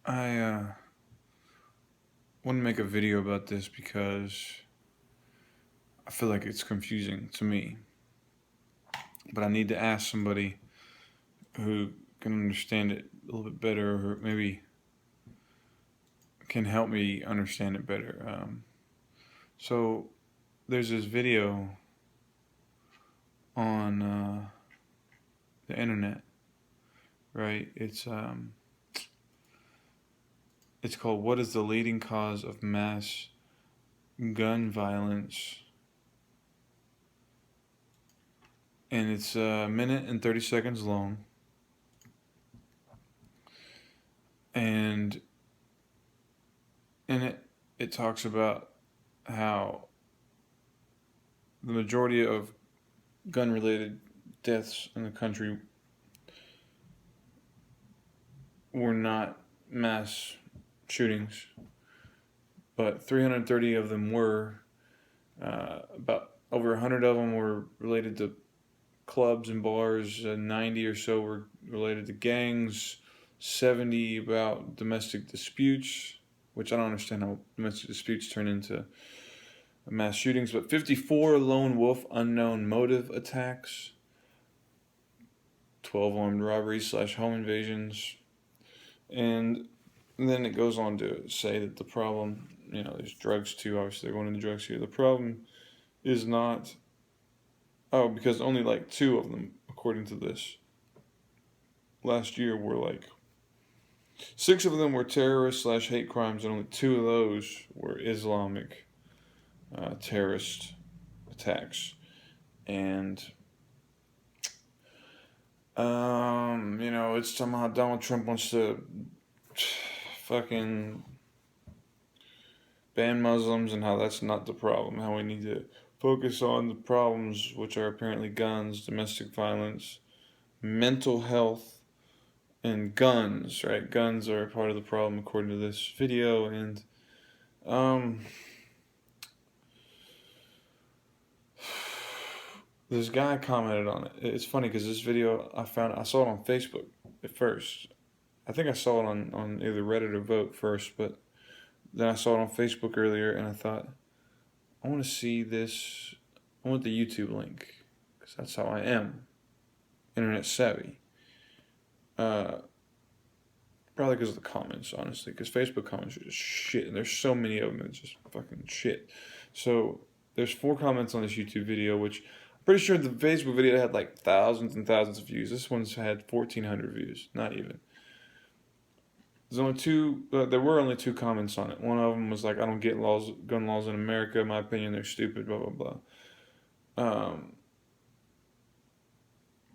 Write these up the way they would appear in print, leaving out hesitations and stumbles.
I want to make a video about this because I feel like it's confusing to me. But I need to ask somebody who can understand it a little bit better, or maybe can help me understand it better. So there's this video on the internet, right? It's called "What is the leading cause of mass gun violence?" And it's a minute and 30 seconds long. And in it talks about how the majority of gun related deaths in the country were not mass shootings, but 330 of them were. About over 100 of them were related to clubs and bars, 90 or so were related to gangs, 70 about domestic disputes, which I don't understand how domestic disputes turn into mass shootings, but 54 lone wolf unknown motive attacks, 12 armed robberies / home invasions, and then it goes on to say that the problem, there's drugs too, obviously they're going into drugs here. The problem is not, because only like 2 of them, according to this, last year were like, 6 of them were terrorist / hate crimes, and only 2 of those were Islamic terrorist attacks. And it's somehow Donald Trump wants to fucking ban Muslims, and how that's not the problem, how we need to focus on the problems, which are apparently guns, domestic violence, mental health, and guns, right? Guns are part of the problem according to this video. And this guy commented on it. It's funny because this video I saw it on Facebook at first. I think I saw it on either Reddit or Vote first, but then I saw it on Facebook earlier, and I thought, I want to see this. I want the YouTube link because that's how I am, internet savvy. Probably because of the comments, honestly, because Facebook comments are just shit, and there's so many of them, it's just fucking shit. So there's 4 comments on this YouTube video, which I'm pretty sure the Facebook video had like thousands and thousands of views. This one's had 1,400 views, not even. There's only 2. There were only 2 comments on it. One of them was like, "I don't get gun laws in America. In my opinion, they're stupid." Blah blah blah.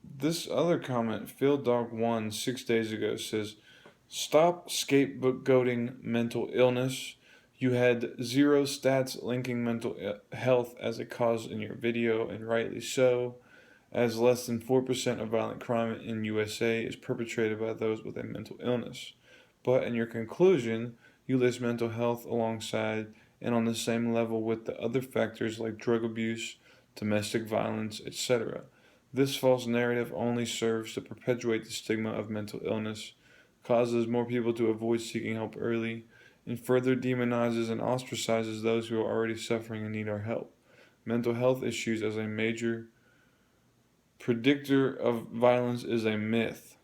This other comment, Phil Dog 1, 6 days ago, says, "Stop scapegoating mental illness. You had 0 stats linking mental health as a cause in your video, and rightly so, as less than 4% of violent crime in USA is perpetrated by those with a mental illness. But in your conclusion, you list mental health alongside and on the same level with the other factors like drug abuse, domestic violence, etc. This false narrative only serves to perpetuate the stigma of mental illness, causes more people to avoid seeking help early, and further demonizes and ostracizes those who are already suffering and need our help. Mental health issues as a major predictor of violence is a myth.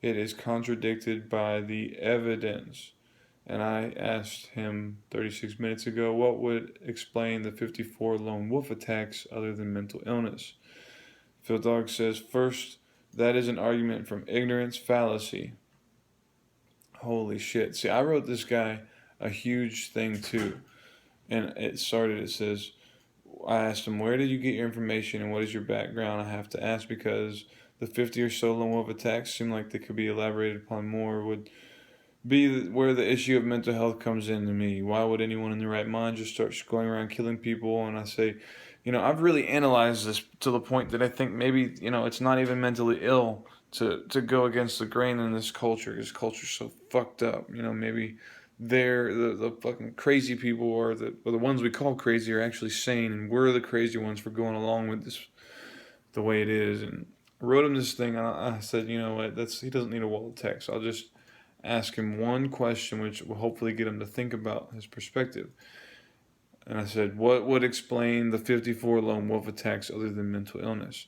It is contradicted by the evidence." And I asked him 36 minutes ago what would explain the 54 lone wolf attacks other than mental illness. Phil Dog says, "First, that is an argument from ignorance fallacy." Holy shit. See, I wrote this guy a huge thing too. And it says, I asked him, "Where did you get your information and what is your background?" I have to ask because the 50 or so lone wolf attacks seem like they could be elaborated upon more, would be where the issue of mental health comes in to me. Why would anyone in their right mind just start going around killing people? And I say, I've really analyzed this to the point that I think maybe, it's not even mentally ill to go against the grain in this culture. This culture's so fucked up. Maybe they're the fucking crazy people, or the ones we call crazy, are actually sane, and we're the crazy ones for going along with this the way it is. And I wrote him this thing, and I said, you know what, he doesn't need a wall of text. I'll just ask him one question, which will hopefully get him to think about his perspective. And I said, what would explain the 54 lone wolf attacks other than mental illness?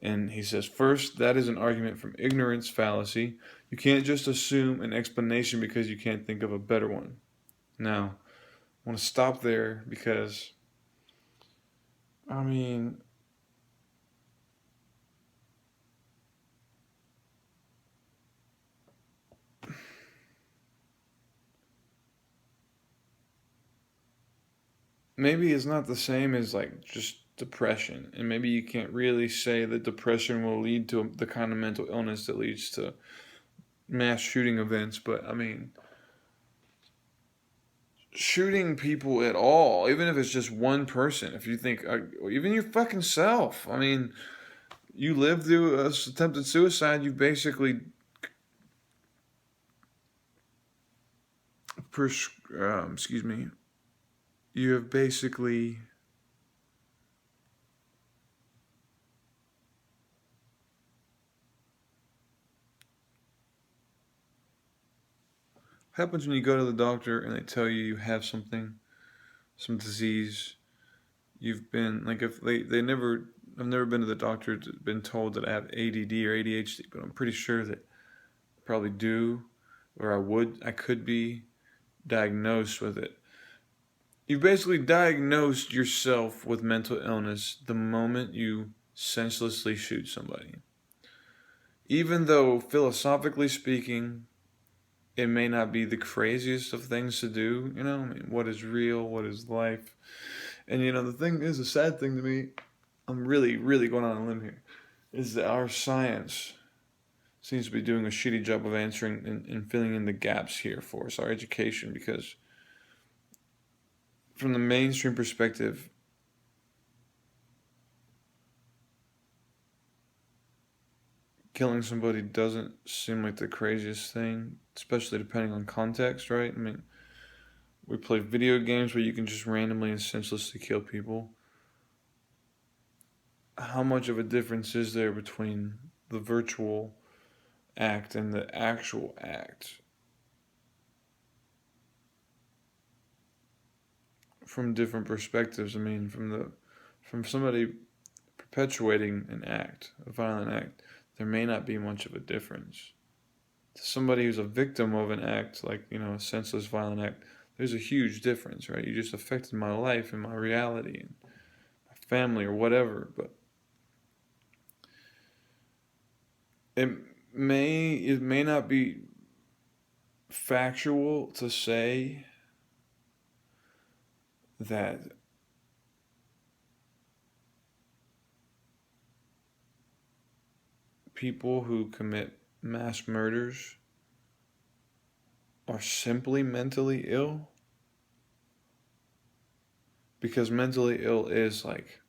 And he says, first, that is an argument from ignorance fallacy. You can't just assume an explanation because you can't think of a better one. Now, I want to stop there because, I mean, maybe it's not the same as like just depression. And maybe you can't really say that depression will lead to the kind of mental illness that leads to mass shooting events. But I mean, shooting people at all, even if it's just one person, if you think, even your fucking self, I mean, you lived through attempted suicide, you basically, excuse me, you have basically what happens when you go to the doctor and they tell you you have something, some disease. You've been like, if they never, I've never been to the doctor, been told that I have ADD or ADHD, but I'm pretty sure that I probably do, or I could be diagnosed with it. You've basically diagnosed yourself with mental illness the moment you senselessly shoot somebody. Even though, philosophically speaking, it may not be the craziest of things to do, I mean, what is real, what is life? And the thing is, the sad thing to me, I'm really, really going on a limb here, is that our science seems to be doing a shitty job of answering and filling in the gaps here for us, our education, because from the mainstream perspective, killing somebody doesn't seem like the craziest thing, especially depending on context, right? I mean, we play video games where you can just randomly and senselessly kill people. How much of a difference is there between the virtual act and the actual act? From different perspectives, I mean, from somebody perpetuating an act, a violent act, there may not be much of a difference. To somebody who's a victim of an act, like, a senseless violent act, there's a huge difference, right? You just affected my life and my reality and my family or whatever, but it may not be factual to say that people who commit mass murders are simply mentally ill, because mentally ill is like,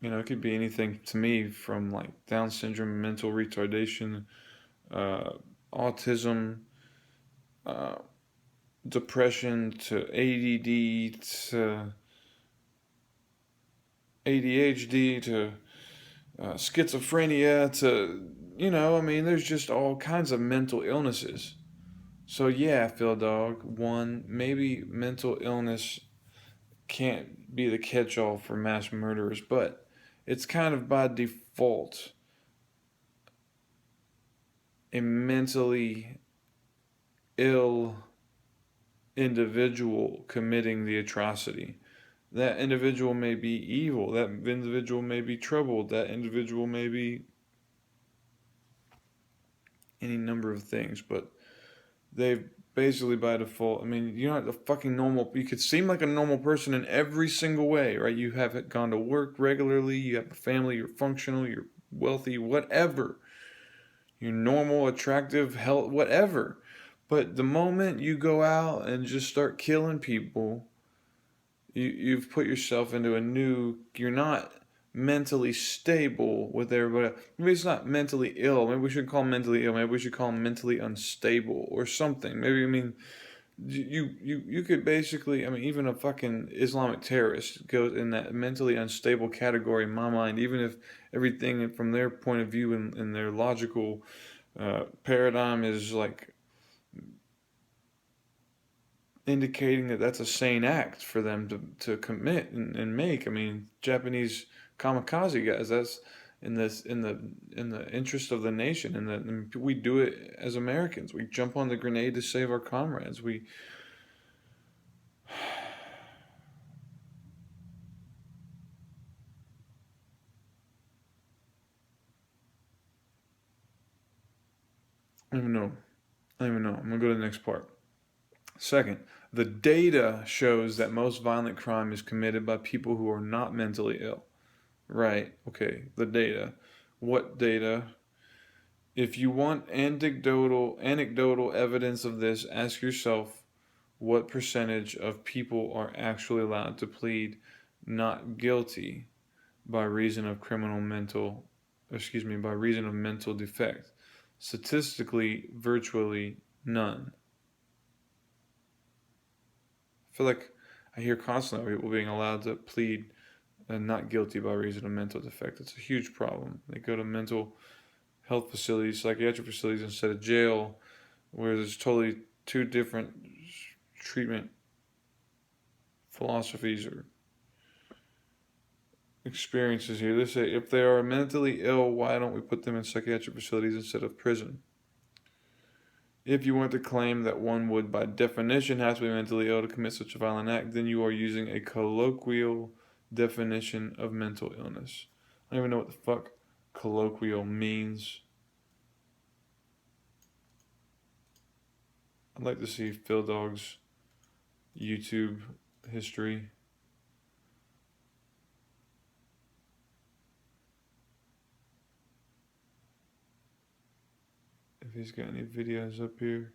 it could be anything to me from like Down syndrome, mental retardation, uh, autism, uh, depression, to ADD, to ADHD, to schizophrenia, to, I mean, there's just all kinds of mental illnesses. So yeah, Phil Dog, one, maybe mental illness can't be the catch-all for mass murderers, but it's kind of by default a mentally ill individual committing the atrocity. That individual may be evil, that individual may be troubled, that individual may be any number of things, but they basically by default, I mean, you're not a fucking normal, you could seem like a normal person in every single way, right? You have gone to work regularly, you have a family, you're functional, you're wealthy, whatever. You're normal, attractive, health, whatever. But the moment you go out and just start killing people, you've put yourself into you're not mentally stable with everybody. Maybe it's not mentally ill. Maybe we should call him mentally ill. Maybe we should call him mentally unstable or something. Maybe, I mean, you could basically, I mean, even a fucking Islamic terrorist goes in that mentally unstable category in my mind, even if everything from their point of view and their logical paradigm is like indicating that that's a sane act for them to commit and make. I mean, Japanese kamikaze guys. That's in the interest of the nation, and we do it as Americans. We jump on the grenade to save our comrades. We I don't even know. I don't even know. I'm gonna go to the next part. Second, the data shows that most violent crime is committed by people who are not mentally ill. Right. Okay. The data. What data? If you want anecdotal evidence of this, ask yourself what percentage of people are actually allowed to plead not guilty by reason of by reason of mental defect. Statistically, virtually none. I feel like I hear constantly people being allowed to plead not guilty by reason of mental defect. It's a huge problem. They go to mental health facilities, psychiatric facilities instead of jail, where there's totally two different treatment philosophies or experiences here. They say if they are mentally ill, why don't we put them in psychiatric facilities instead of prison? If you want to claim that one would, by definition, have to be mentally ill to commit such a violent act, then you are using a colloquial definition of mental illness. I don't even know what the fuck colloquial means. I'd like to see Phil Dog's YouTube history. If he's got any videos up here.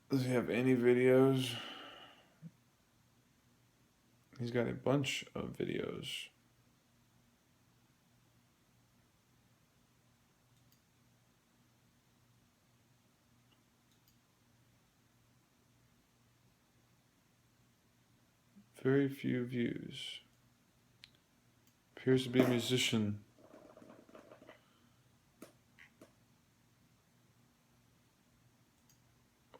Does he have any videos? He's got a bunch of videos. Very few views. Appears to be a musician.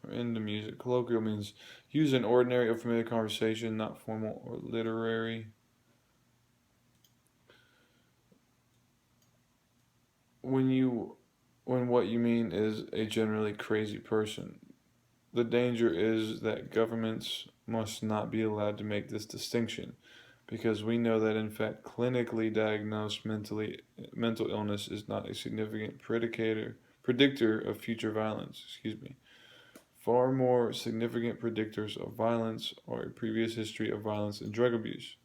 Or into music. Colloquial means use in ordinary or familiar conversation, not formal or literary. When what you mean is a generally crazy person. The danger is that governments must not be allowed to make this distinction, because we know that in fact clinically diagnosed mental illness is not a significant predictor of future violence. Far more significant predictors of violence are a previous history of violence and drug abuse.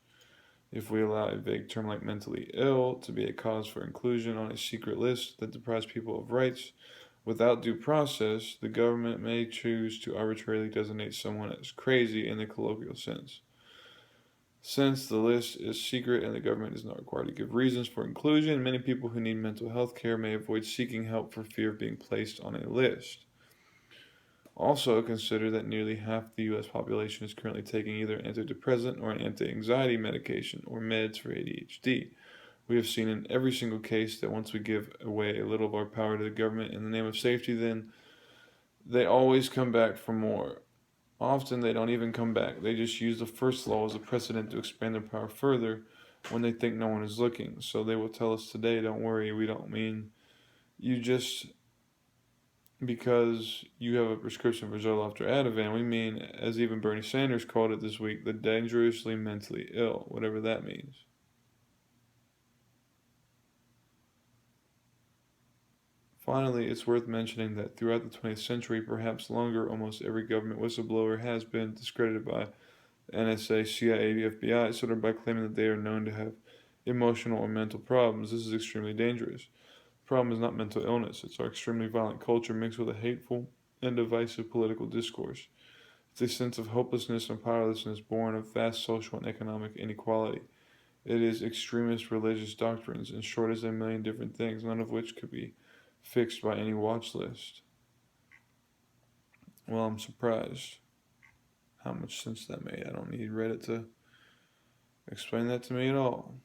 If we allow a vague term like mentally ill to be a cause for inclusion on a secret list that deprives people of rights without due process, the government may choose to arbitrarily designate someone as crazy in the colloquial sense. Since the list is secret and the government is not required to give reasons for inclusion, many people who need mental health care may avoid seeking help for fear of being placed on a list. Also, consider that nearly half the U.S. population is currently taking either an antidepressant or an anti-anxiety medication or meds for ADHD. We have seen in every single case that once we give away a little of our power to the government in the name of safety, then they always come back for more. Often they don't even come back. They just use the first law as a precedent to expand their power further when they think no one is looking. So they will tell us today, don't worry, we don't mean you just because you have a prescription for Zoloft or Ativan. We mean, as even Bernie Sanders called it this week, the dangerously mentally ill, whatever that means. Finally, it's worth mentioning that throughout the 20th century, perhaps longer, almost every government whistleblower has been discredited by NSA, CIA, FBI, sort of by claiming that they are known to have emotional or mental problems. This is extremely dangerous. The problem is not mental illness, it's our extremely violent culture mixed with a hateful and divisive political discourse. It's a sense of hopelessness and powerlessness born of vast social and economic inequality. It is extremist religious doctrines, in short, as a million different things, none of which could be fixed by any watch list. Well, I'm surprised how much sense that made. I don't need Reddit to explain that to me at all.